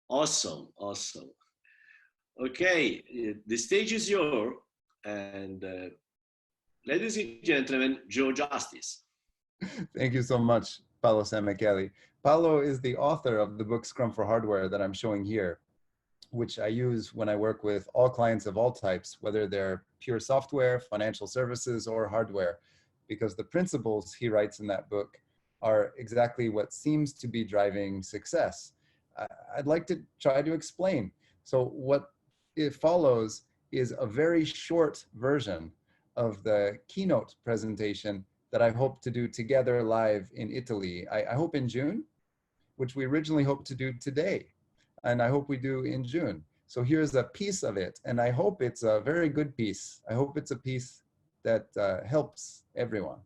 Awesome, awesome. Okay, the stage is yours, and ladies and gentlemen, Joe Justice. Thank you so much, Paolo Sammicheli. Paolo is the author of the book Scrum for Hardware that I'm showing here, which I use when I work with all clients of all types, whether they're pure software, financial services, or hardware, because the principles he writes in that book are exactly what seems to be driving success. I'd like to try to explain. So what it follows is a very short version of the keynote presentation that I hope to do together live in Italy. I hope in June, which we originally hoped to do today. And I hope we do in June. So here's a piece of it. And I hope it's a very good piece. I hope it's a piece that helps everyone.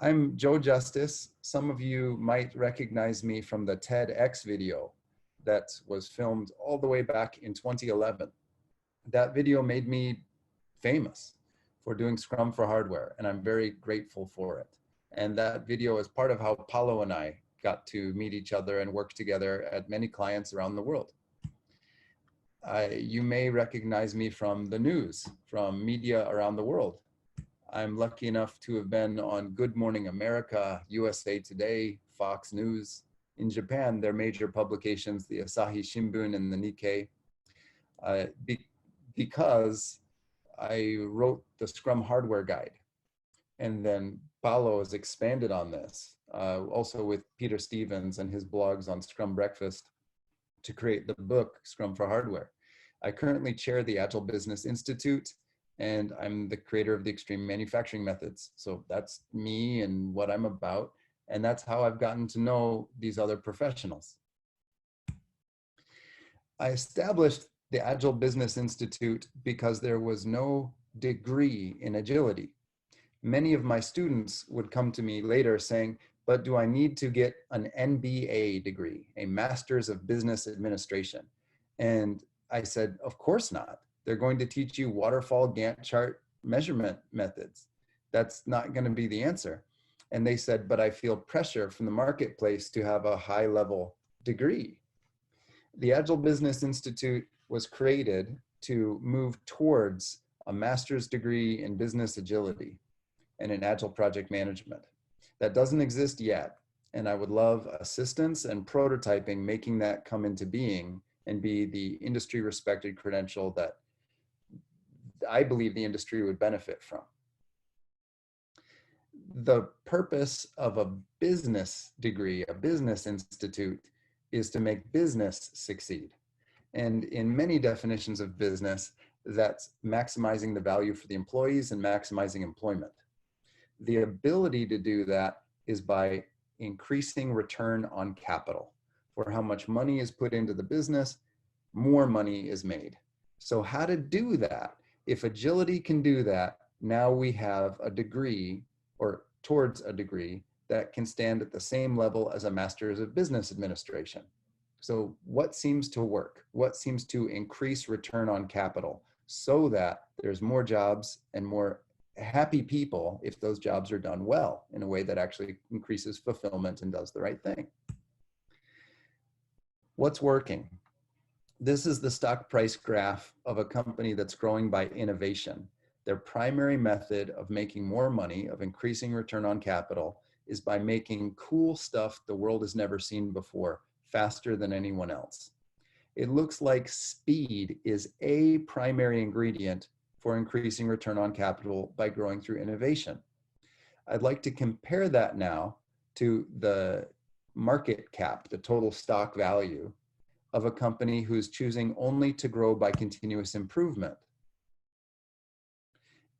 I'm Joe Justice. Some of you might recognize me from the TEDx video that was filmed all the way back in 2011. That video made me famous for doing Scrum for Hardware, and I'm very grateful for it. And that video is part of how Paolo and I got to meet each other and work together at many clients around the world. You may recognize me from the news, from media around the world. I'm lucky enough to have been on Good Morning America, USA Today, Fox News. In Japan, their major publications, the Asahi Shimbun and the Nikkei, because I wrote the Scrum Hardware Guide. And then Paolo has expanded on this, also with Peter Stevens and his blogs on Scrum Breakfast, to create the book Scrum for Hardware. I currently chair the Agile Business Institute, and I'm the creator of the Extreme Manufacturing Methods. So that's me and what I'm about, and that's how I've gotten to know these other professionals. I established the Agile Business Institute because there was no degree in agility. Many of my students would come to me later saying, but do I need to get an MBA degree, a Master's of Business Administration? And I said, of course not. They're going to teach you waterfall Gantt chart measurement methods. That's not going to be the answer. And they said, but I feel pressure from the marketplace to have a high level degree. The Agile Business Institute was created to move towards a master's degree in business agility and in agile project management. That doesn't exist yet, and I would love assistance and prototyping making that come into being and be the industry respected credential that I believe the industry would benefit from. The purpose of a business degree, a business institute, is to make business succeed. And in many definitions of business, that's maximizing the value for the employees and maximizing employment. The ability to do that is by increasing return on capital. For how much money is put into the business, more money is made. So how to do that? If agility can do that, now we have a degree, or towards a degree, that can stand at the same level as a Master's of Business Administration. So what seems to work? What seems to increase return on capital so that there's more jobs and more happy people if those jobs are done well in a way that actually increases fulfillment and does the right thing? What's working? This is the stock price graph of a company that's growing by innovation. Their primary method of making more money, of increasing return on capital, is by making cool stuff the world has never seen before, faster than anyone else. It looks like speed is a primary ingredient for increasing return on capital by growing through innovation. I'd like to compare that now to the market cap, the total stock value of a company who's choosing only to grow by continuous improvement.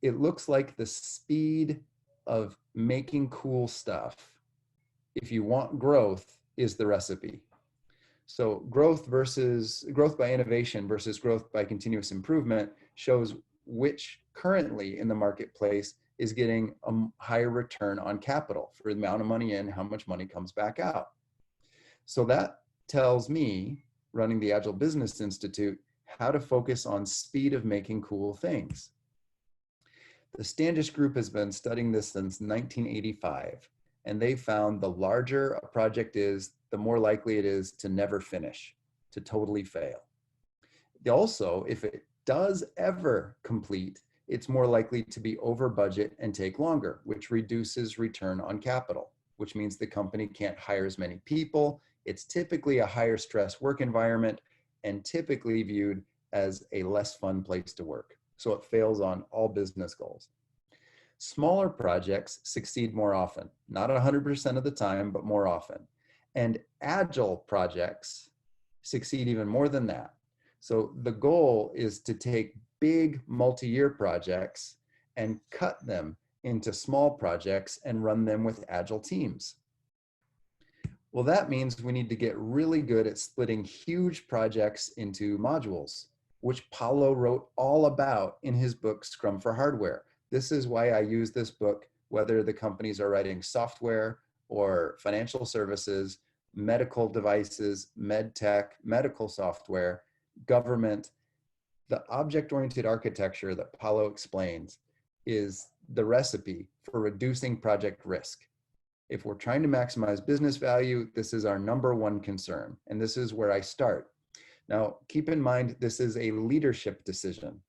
It looks like the speed of making cool stuff, if you want growth, is the recipe. So growth by innovation versus growth by continuous improvement shows which currently in the marketplace is getting a higher return on capital for the amount of money in, how much money comes back out. So that tells me, running the Agile Business Institute, how to focus on speed of making cool things. The Standish Group has been studying this since 1985, and they found the larger a project is, the more likely it is to never finish. to totally fail. Also, if it does ever complete, it's more likely to be over budget and take longer, which reduces return on capital, which means the company can't hire as many people. It's typically a higher stress work environment and typically viewed as a less fun place to work. So it fails on all business goals. Smaller projects succeed more often, not 100% of the time, but more often. And agile projects succeed even more than that. So the goal is to take big multi-year projects and cut them into small projects and run them with agile teams. Well, that means we need to get really good at splitting huge projects into modules, which Paulo wrote all about in his book, Scrum for Hardware. This is why I use this book, whether the companies are writing software or financial services, medical devices, med tech, medical software, government. The object-oriented architecture that Paulo explains is the recipe for reducing project risk. If we're trying to maximize business value, this is our #1 concern, and this is where I start. Now, keep in mind, this is a leadership decision.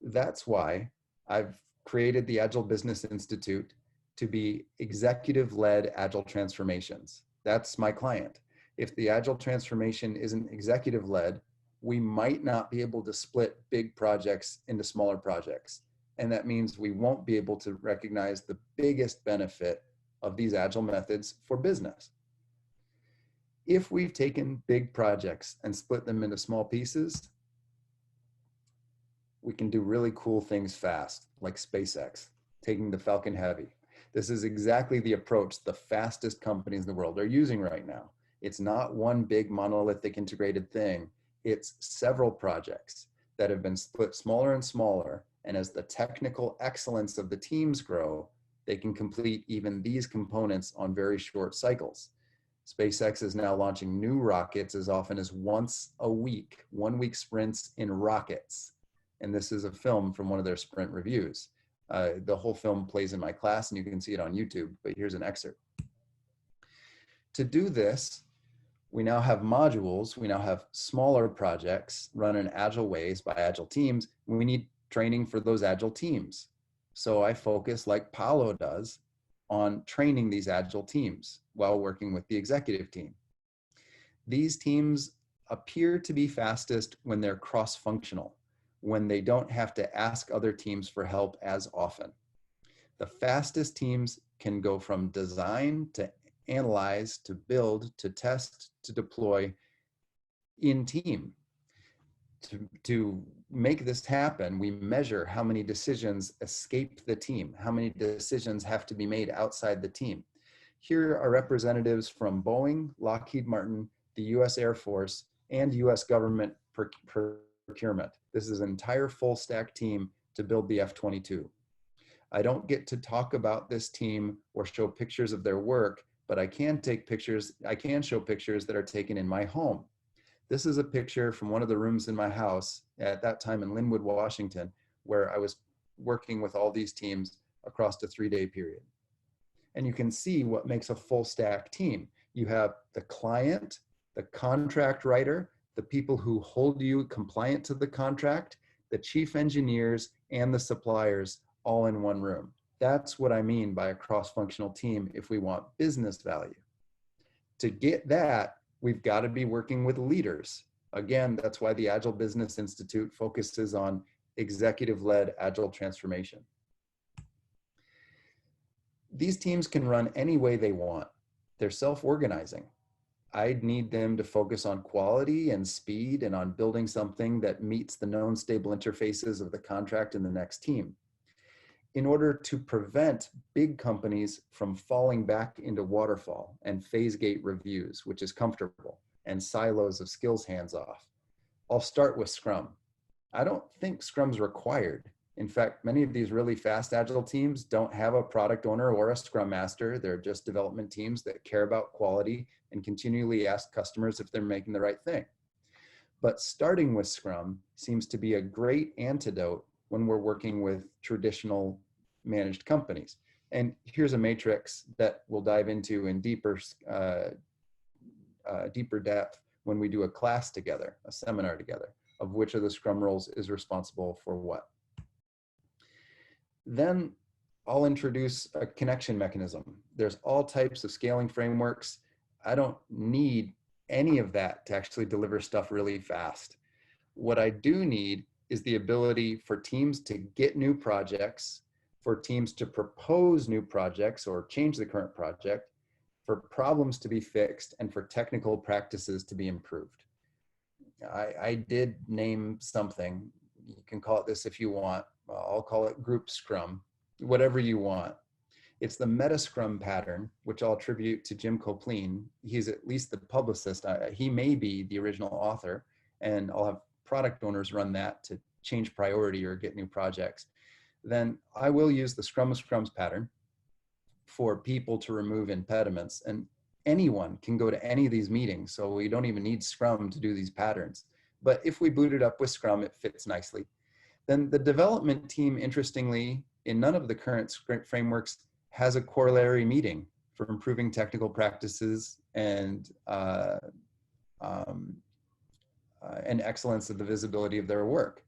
That's why I've created the Agile Business Institute to be executive-led Agile transformations. That's my client. If the Agile transformation isn't executive-led, we might not be able to split big projects into smaller projects. And that means we won't be able to recognize the biggest benefit of these Agile methods for business. If we've taken big projects and split them into small pieces, we can do really cool things fast, like SpaceX, taking the Falcon Heavy. This is exactly the approach the fastest companies in the world are using right now. It's not one big monolithic integrated thing. It's several projects that have been split smaller and smaller. And as the technical excellence of the teams grow, they can complete even these components on very short cycles. SpaceX is now launching new rockets as often as once a week, 1-week sprints in rockets. And this is a film from one of their sprint reviews. The whole film plays in my class and you can see it on YouTube, but here's an excerpt. To do this, we now have modules, we now have smaller projects run in agile ways by agile teams. We need training for those agile teams. So I focus, like Paulo does, on training these agile teams while working with the executive team. These teams appear to be fastest when they're cross-functional, when they don't have to ask other teams for help as often. The fastest teams can go from design to analyze, to build, to test, to deploy in team. To make this happen, we measure how many decisions escape the team, how many decisions have to be made outside the team. Here are representatives from Boeing, Lockheed Martin, the US Air Force, and US government procurement. This is an entire full stack team to build the F-22. I don't get to talk about this team or show pictures of their work, but I can take pictures, I can show pictures that are taken in my home. This is a picture from one of the rooms in my house at that time in Linwood, Washington, where I was working with all these teams across a 3-day period. And you can see what makes a full stack team. You have the client, the contract writer, the people who hold you compliant to the contract, the chief engineers, and the suppliers all in one room. That's what I mean by a cross-functional team if we want business value. To get that, we've got to be working with leaders. Again, that's why the Agile Business Institute focuses on executive-led Agile transformation. These teams can run any way they want. They're self-organizing. I'd need them to focus on quality and speed and on building something that meets the known stable interfaces of the contract and the next team. In order to prevent big companies from falling back into waterfall and phase gate reviews, which is comfortable, and silos of skills hands-off, I'll start with Scrum. I don't think Scrum's required. In fact, many of these really fast Agile teams don't have a product owner or a Scrum Master. They're just development teams that care about quality and continually ask customers if they're making the right thing. But starting with Scrum seems to be a great antidote when we're working with traditional managed companies. And here's a matrix that we'll dive into in deeper depth when we do a class together, a seminar together, of which of the Scrum roles is responsible for what. Then I'll introduce a connection mechanism. There's all types of scaling frameworks. I don't need any of that to actually deliver stuff really fast. What I do need is the ability for teams to get new projects, for teams to propose new projects or change the current project, for problems to be fixed, and for technical practices to be improved. I did name something. You can call it this if you want. I'll call it group Scrum, whatever you want. It's the meta Scrum pattern, which I'll attribute to Jim Copleen. He's at least the publicist. He may be the original author, and I'll have product owners run that to change priority or get new projects. Then I will use the Scrum of Scrums pattern for people to remove impediments. And anyone can go to any of these meetings, so we don't even need Scrum to do these patterns. But if we boot it up with Scrum, it fits nicely. Then the development team, interestingly, in none of the current frameworks, has a corollary meeting for improving technical practices and excellence of the visibility of their work.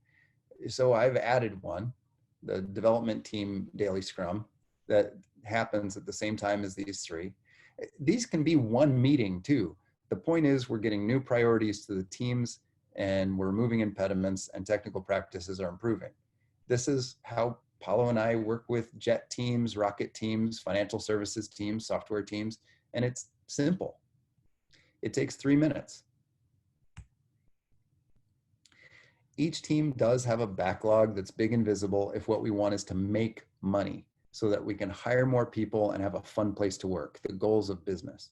So I've added one, the development team daily Scrum, that happens at the same time as these three. These can be one meeting too. The point is we're getting new priorities to the teams and we're removing impediments and technical practices are improving. This is how Paulo and I work with jet teams, rocket teams, financial services teams, software teams, and it's simple. It takes 3 minutes. Each team does have a backlog that's big and visible if what we want is to make money so that we can hire more people and have a fun place to work, the goals of business.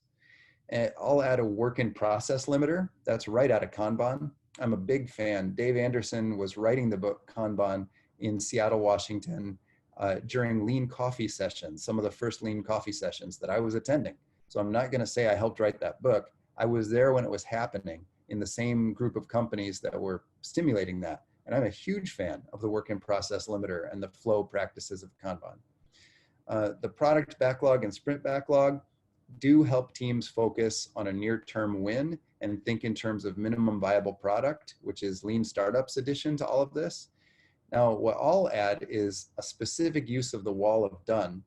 And I'll add a work in process limiter. That's right out of Kanban. I'm a big fan. Dave Anderson was writing the book Kanban in Seattle, Washington during lean coffee sessions, some of the first lean coffee sessions that I was attending. So I'm not gonna say I helped write that book. I was there when it was happening in the same group of companies that were stimulating that. And I'm a huge fan of the work in process limiter and the flow practices of Kanban. The product backlog and sprint backlog do help teams focus on a near-term win and think in terms of minimum viable product, which is Lean Startups addition to all of this. Now, what I'll add is a specific use of the wall of done.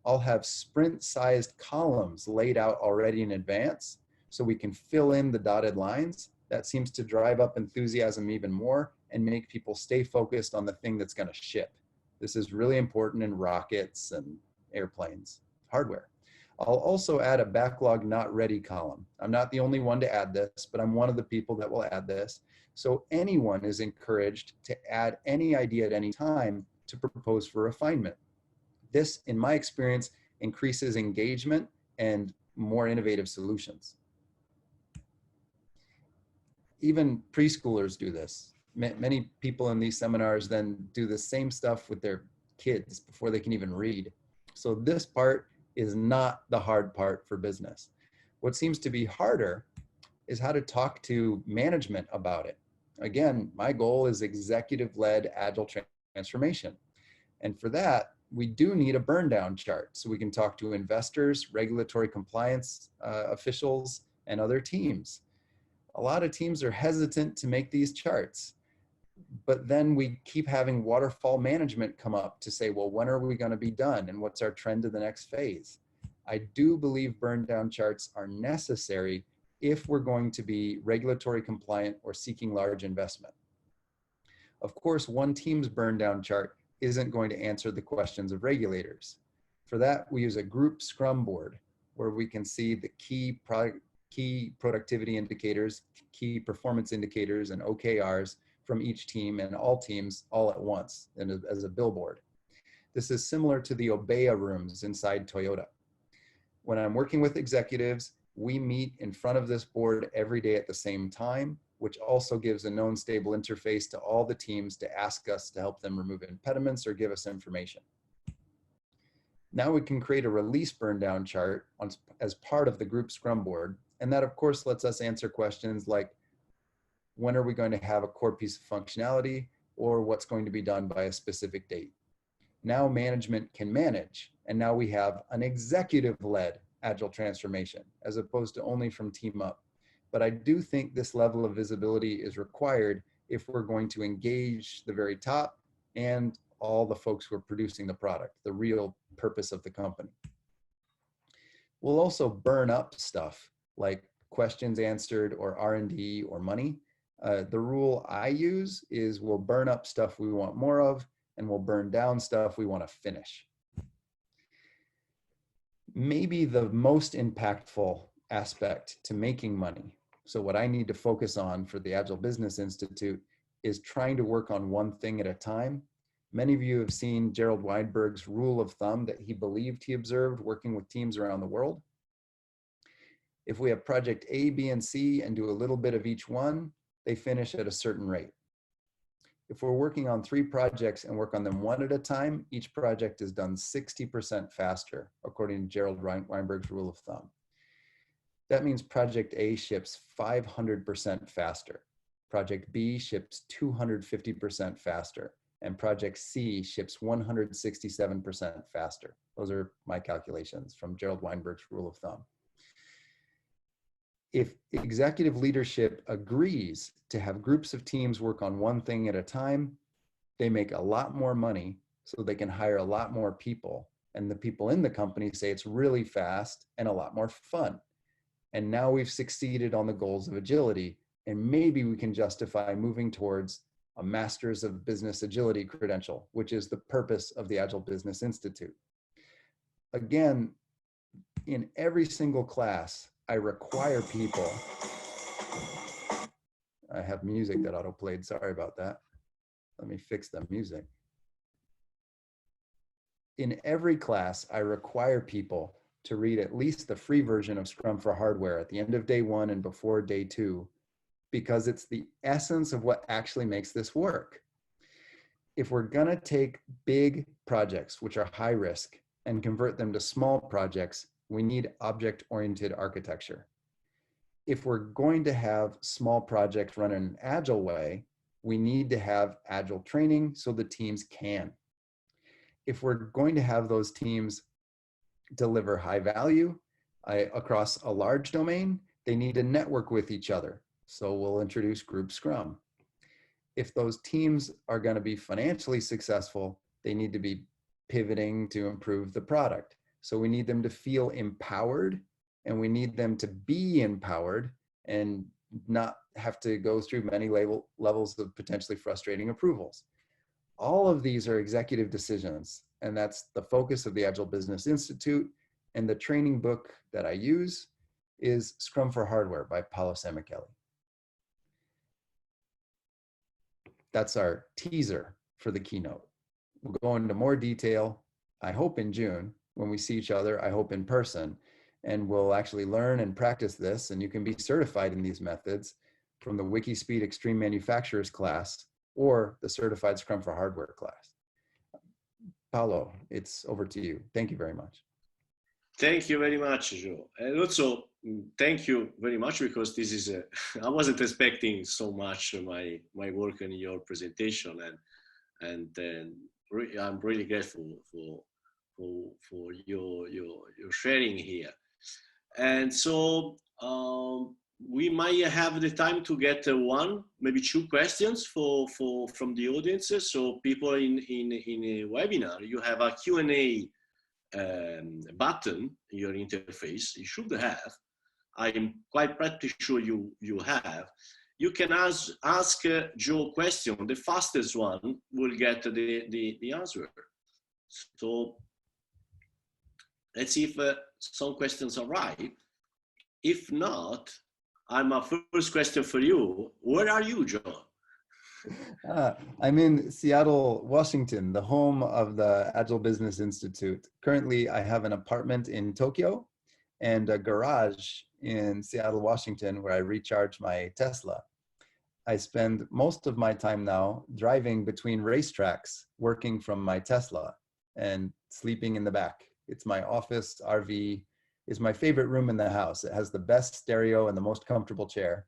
I'll have sprint-sized columns laid out already in advance so we can fill in the dotted lines. That seems to drive up enthusiasm even more and make people stay focused on the thing that's going to ship. This is really important in rockets and airplanes, hardware. I'll also add a backlog not ready column. I'm not the only one to add this, but I'm one of the people that will add this. So anyone is encouraged to add any idea at any time to propose for refinement. This, in my experience, increases engagement and more innovative solutions. Even preschoolers do this. Many people in these seminars then do the same stuff with their kids before they can even read. So this part is not the hard part for business. What seems to be harder is how to talk to management about it. Again, my goal is executive-led agile transformation. And for that, we do need a burn down chart so we can talk to investors, regulatory compliance officials, and other teams. A lot of teams are hesitant to make these charts, but then we keep having waterfall management come up to say, well, when are we going to be done and what's our trend to the next phase? I do believe burn down charts are necessary if we're going to be regulatory compliant or seeking large investment. Of course, one team's burn down chart isn't going to answer the questions of regulators. For that, we use a group Scrum board where we can see the key productivity indicators, key performance indicators, and OKRs from each team and all teams all at once and as a billboard. This is similar to the Obeya rooms inside Toyota. When I'm working with executives, we meet in front of this board every day at the same time, which also gives a known stable interface to all the teams to ask us to help them remove impediments or give us information. Now we can create a release burn down chart as part of the group Scrum board. And that of course lets us answer questions like, when are we going to have a core piece of functionality or what's going to be done by a specific date? Now management can manage, and now we have an executive-led agile transformation as opposed to only from team up. but I do think this level of visibility is required if we're going to engage the very top and all the folks who are producing the product, the real purpose of the company. We'll also burn up stuff like questions answered or R&D or money. The rule I use is we'll burn up stuff we want more of, and we'll burn down stuff we want to finish. Maybe the most impactful aspect to making money, so what I need to focus on for the Agile Business Institute, is trying to work on one thing at a time. Many of you have seen Gerald Weinberg's rule of thumb that he believed he observed working with teams around the world. If we have project A, B, and C and do a little bit of each one, they finish at a certain rate. If we're working on 3 projects and work on them one at a time, each project is done 60% faster, according to Gerald Weinberg's rule of thumb. That means project A ships 500% faster. Project B ships 250% faster. And project C ships 167% faster. Those are my calculations from Gerald Weinberg's rule of thumb. If executive leadership agrees to have groups of teams work on one thing at a time, they make a lot more money, so they can hire a lot more people. And the people in the company say it's really fast and a lot more fun. And now we've succeeded on the goals of agility, and maybe we can justify moving towards a Masters of Business Agility credential, which is the purpose of the Agile Business Institute. Again, in every single class, I require people. I have music that auto-played, sorry about that. Let me fix the music. In every class, I require people to read at least the free version of Scrum for Hardware at the end of day 1 and before day 2, because it's the essence of what actually makes this work. If we're gonna take big projects, which are high risk, and convert them to small projects, we need object-oriented architecture. If we're going to have small projects run in an agile way, we need to have agile training so the teams can. If we're going to have those teams deliver high value across a large domain, they need to network with each other. So we'll introduce Group Scrum. If those teams are going to be financially successful, they need to be pivoting to improve the product. So we need them to feel empowered, and we need them to be empowered and not have to go through many levels of potentially frustrating approvals. All of these are executive decisions, and that's the focus of the Agile Business Institute. And the training book that I use is Scrum for Hardware by Paolo Samichelli. That's our teaser for the keynote. We'll go into more detail, I hope in June, when we see each other, I hope in person, and we'll actually learn and practice this, and you can be certified in these methods from the Wikispeed Extreme Manufacturers class or the Certified Scrum for Hardware class. Paolo, it's over to you. Thank you very much. Thank you very much, Joe. And also, thank you very much, because this is I wasn't expecting so much my work in your presentation, and I'm really grateful for your sharing here. And so we might have the time to get 1, maybe 2 questions from the audience. So people in a webinar, you have a Q&A button in your interface. You should have. I'm quite pretty sure you have. You can ask Joe a question. The fastest one will get the answer. So let's see if some questions arrive. If not, my first question for you. Where are you, John? I'm in Seattle, Washington, the home of the Agile Business Institute. Currently, I have an apartment in Tokyo and a garage in Seattle, Washington, where I recharge my Tesla. I spend most of my time now driving between racetracks, working from my Tesla and sleeping in the back. It's my office. RV is my favorite room in the house. It has the best stereo and the most comfortable chair.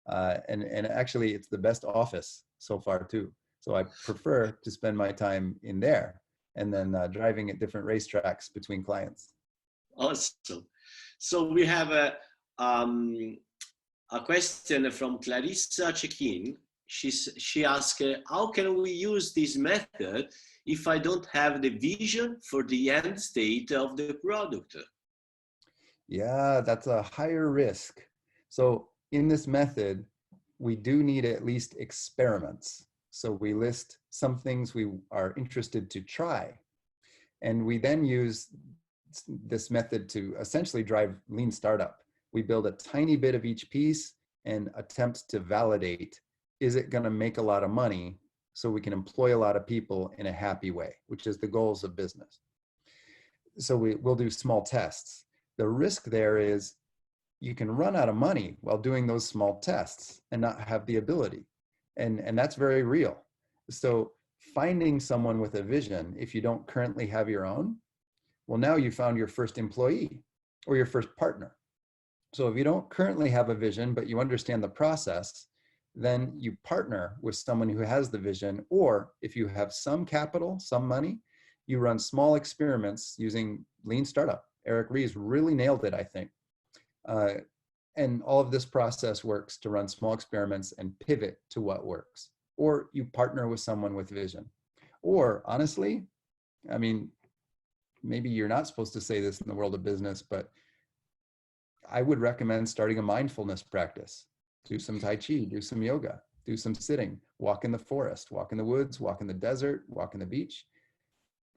And actually, it's the best office so far too. So I prefer to spend my time in there and then driving at different racetracks between clients. Awesome. So we have a question from Clarissa Cekin. She asked, how can we use this method if I don't have the vision for the end state of the product? Yeah, that's a higher risk. So in this method, we do need at least experiments. So we list some things we are interested to try. And we then use this method to essentially drive lean startup. We build a tiny bit of each piece and attempt to validate, is it going to make a lot of money so we can employ a lot of people in a happy way, which is the goals of business. So we'll do small tests. The risk there is you can run out of money while doing those small tests and not have the ability. And that's very real. So finding someone with a vision, if you don't currently have your own, well, now you found your first employee or your first partner. So if you don't currently have a vision, but you understand the process, then you partner with someone who has the vision, or if you have some capital, some money, you run small experiments using lean startup. Eric Ries really nailed it, I think. And all of this process works to run small experiments and pivot to what works. Or you partner with someone with vision. Or honestly, I mean, maybe you're not supposed to say this in the world of business, but I would recommend starting a mindfulness practice. Do some Tai Chi, do some yoga, do some sitting, walk in the forest, walk in the woods, walk in the desert, walk in the beach.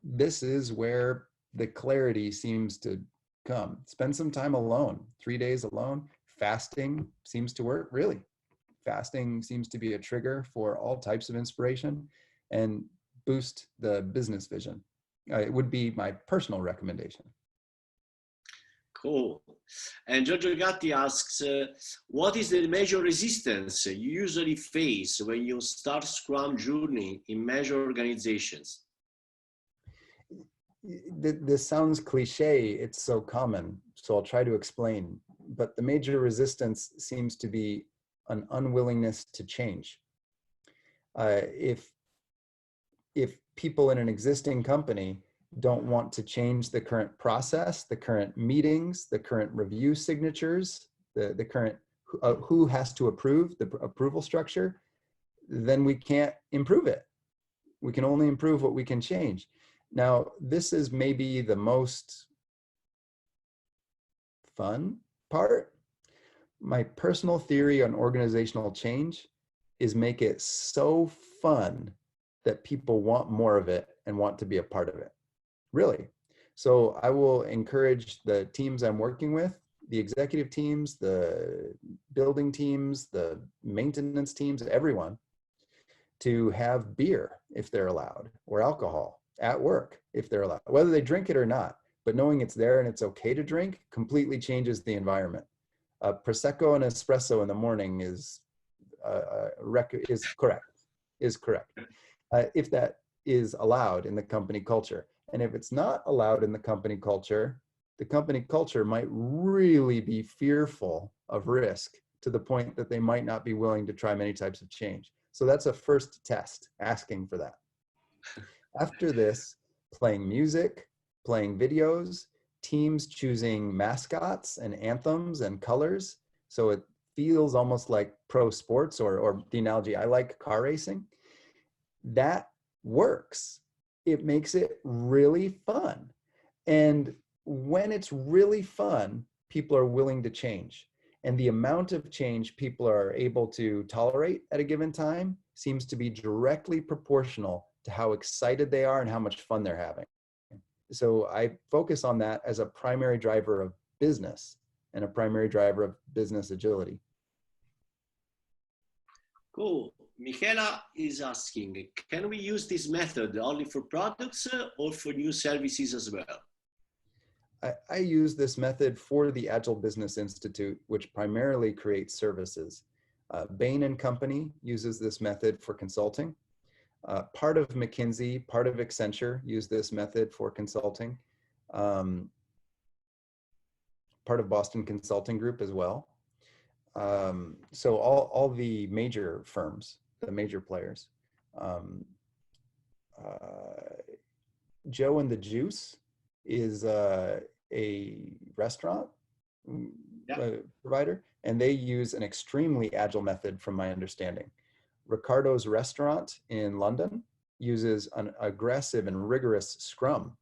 This is where the clarity seems to come. Spend some time alone, 3 days alone. Fasting seems to work, really. Fasting seems to be a trigger for all types of inspiration and boost the business vision. It would be my personal recommendation. Cool. And Giorgio Gatti asks, what is the major resistance you usually face when you start Scrum journey in major organizations? This sounds cliche, it's so common, so I'll try to explain. But the major resistance seems to be an unwillingness to change. If people in an existing company don't want to change the current process, the current meetings, the current review signatures, the current who has to approve, the approval structure, then we can't improve it. We can only improve what we can change. Now, this is maybe the most fun part. My personal theory on organizational change is make it so fun that people want more of it and want to be a part of it. Really. So I will encourage the teams I'm working with, the executive teams, the building teams, the maintenance teams, everyone, to have beer if they're allowed, or alcohol at work if they're allowed, whether they drink it or not. But knowing it's there and it's okay to drink completely changes the environment. Prosecco and espresso in the morning is correct. If that is allowed in the company culture. And if it's not allowed in the company culture might really be fearful of risk to the point that they might not be willing to try many types of change. So that's a first test, asking for that. After this, playing music, playing videos, teams choosing mascots and anthems and colors. So it feels almost like pro sports, or the analogy I like, car racing. That works. It makes it really fun. And when it's really fun, people are willing to change. And the amount of change people are able to tolerate at a given time seems to be directly proportional to how excited they are and how much fun they're having. So I focus on that as a primary driver of business and a primary driver of business agility. Cool. Michela is asking, can we use this method only for products or for new services as well? I use this method for the Agile Business Institute, which primarily creates services. Bain & Company uses this method for consulting. Part of McKinsey, part of Accenture use this method for consulting. Part of Boston Consulting Group as well. So all the major firms, the major players. Joe and the Juice is a restaurant provider. and they use an extremely agile method from my understanding. Ricardo's restaurant in London uses an aggressive and rigorous Scrum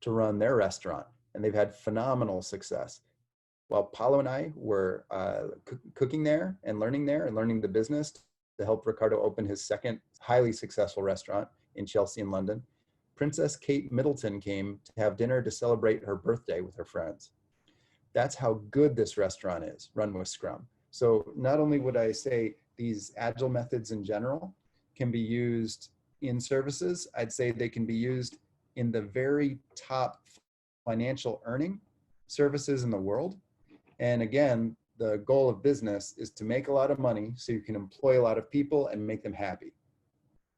to run their restaurant, and they've had phenomenal success. While Paulo and I were cooking there and learning the business to help Ricardo open his second highly successful restaurant in Chelsea in London, Princess Kate Middleton came to have dinner to celebrate her birthday with her friends. That's how good this restaurant is, run with Scrum. So not only would I say these agile methods in general can be used in services, I'd say they can be used in the very top financial earning services in the world. And again, the goal of business is to make a lot of money so you can employ a lot of people and make them happy.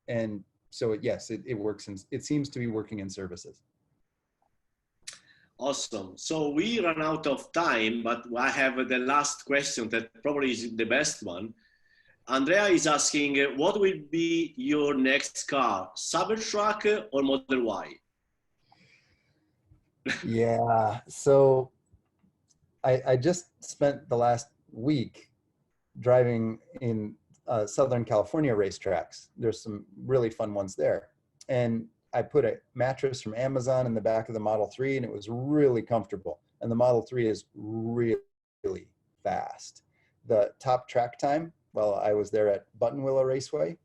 And so yes, it works, and it seems to be working in services. Awesome. So we run out of time, but I have the last question that probably is the best one. Andrea is asking, what will be your next car, Cybertruck or Model Y? Yeah, so I just spent the last week driving in Southern California racetracks. There's some really fun ones there. And I put a mattress from Amazon in the back of the Model 3, and it was really comfortable. And the Model 3 is really fast. The top track time while I was there at Buttonwillow Raceway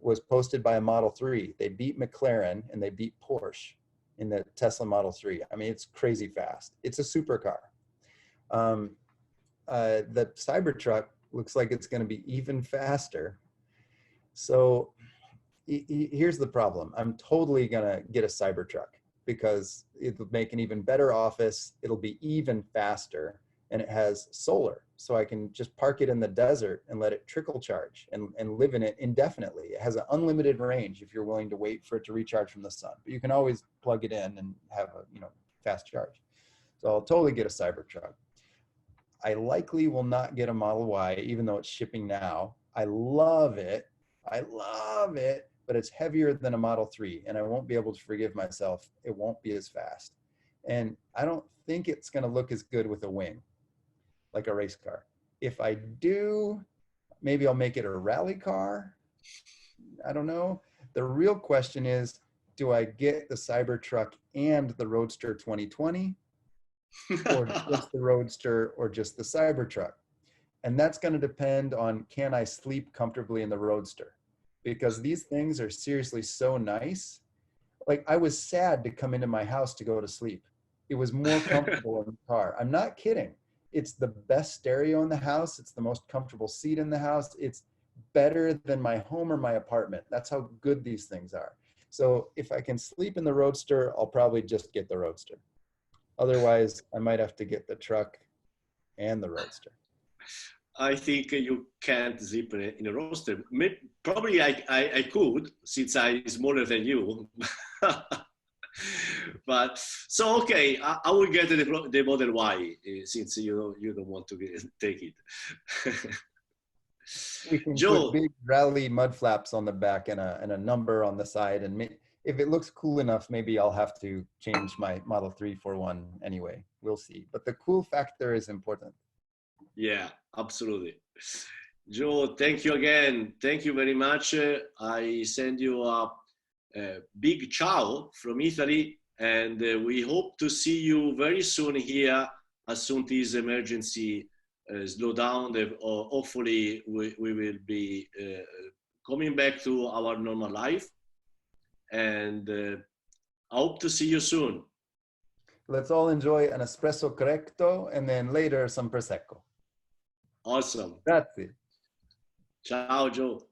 was posted by a Model 3. They beat McLaren and they beat Porsche in the Tesla Model 3. I mean, it's crazy fast. It's a supercar. The Cybertruck looks like it's going to be even faster. So here's the problem. I'm totally going to get a Cybertruck because it'll make an even better office. It'll be even faster, and it has solar. So I can just park it in the desert and let it trickle charge and live in it indefinitely. It has an unlimited range if you're willing to wait for it to recharge from the sun, but you can always plug it in and have a fast charge. So I'll totally get a Cybertruck. I likely will not get a Model Y, even though it's shipping now. I love it, but it's heavier than a Model 3, and I won't be able to forgive myself. It won't be as fast. And I don't think it's gonna look as good with a wing, like a race car. If I do, maybe I'll make it a rally car. I don't know. The real question is, do I get the Cybertruck and the Roadster 2020? Or just the Roadster or just the Cybertruck? And that's going to depend on, can I sleep comfortably in the Roadster? Because these things are seriously so nice. Like, I was sad to come into my house to go to sleep. It was more comfortable in the car. I'm not kidding. It's the best stereo in the house. It's the most comfortable seat in the house. It's better than my home or my apartment. That's how good these things are. So if I can sleep in the Roadster, I'll probably just get the Roadster. Otherwise, I might have to get the truck and the Roadster. I think you can't sleep in a Roadster. Probably I could, since I'm smaller than you. But so okay, I will get the Model Y since you don't want to take it. We can Joe, put big rally mud flaps on the back and a number on the side, and if it looks cool enough, maybe I'll have to change my Model 3 for one anyway. We'll see. But the cool factor is important. Yeah, absolutely. Joe, thank you again. Thank you very much. I send you a big ciao from Italy, and we hope to see you very soon here as soon as this emergency slow down. Hopefully we will be coming back to our normal life, and I hope to see you soon. Let's all enjoy an espresso corretto and then later some prosecco. Awesome. Grazie. Ciao, Joe.